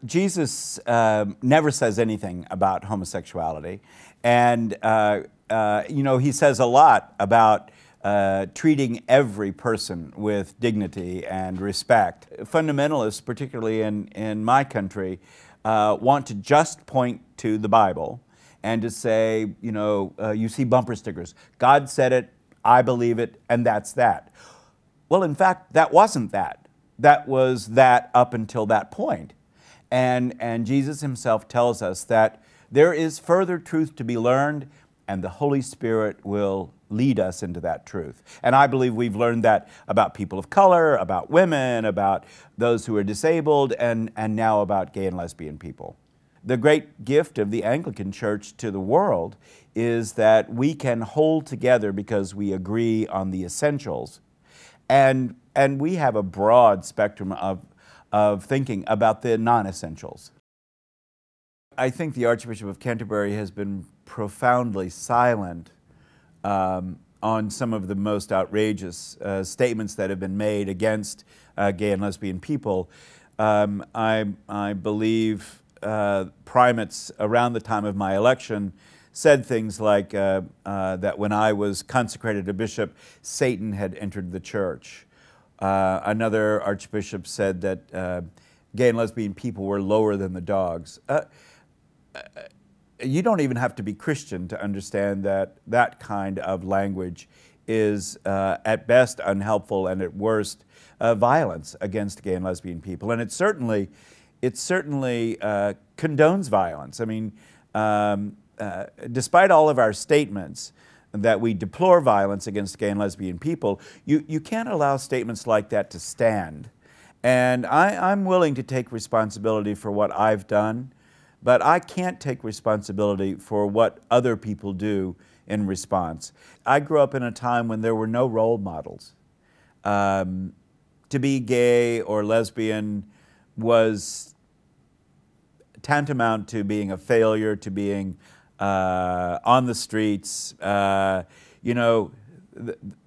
Jesus never says anything about homosexuality, and he says a lot about treating every person with dignity and respect. Fundamentalists, particularly in my country, want to just point to the Bible and to say, you see bumper stickers. God said it, I believe it, and that's that. Well, in fact, that wasn't that. That was that up until that point. And Jesus himself tells us that there is further truth to be learned, and the Holy Spirit will lead us into that truth. And I believe we've learned that about people of color, about women, about those who are disabled, and now about gay and lesbian people. The great gift of the Anglican Church to the world is that we can hold together because we agree on the essentials. And we have a broad spectrum of thinking about the non-essentials. I think the Archbishop of Canterbury has been profoundly silent on some of the most outrageous statements that have been made against gay and lesbian people. I believe primates around the time of my election said things like that when I was consecrated a bishop, Satan had entered the church. Another archbishop said that gay and lesbian people were lower than the dogs. You don't even have to be Christian to understand that that kind of language is at best unhelpful and at worst violence against gay and lesbian people. And it certainly condones violence. I mean, despite all of our statements that we deplore violence against gay and lesbian people, you can't allow statements like that to stand. And I'm willing to take responsibility for what I've done, but I can't take responsibility for what other people do in response. I grew up in a time when there were no role models. To be gay or lesbian was tantamount to being a failure, to being on the streets. The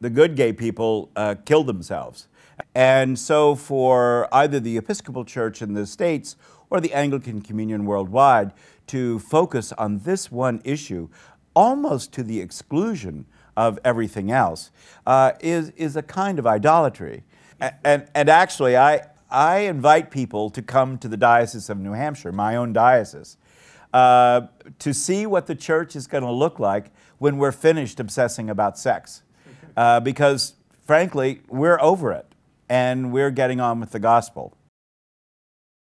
good gay people killed themselves. And so for either the Episcopal Church in the States or the Anglican Communion worldwide to focus on this one issue, almost to the exclusion of everything else, is a kind of idolatry. And actually, I invite people to come to the Diocese of New Hampshire, my own diocese, to see what the church is going to look like when we're finished obsessing about sex. Because, frankly, we're over it, and we're getting on with the gospel.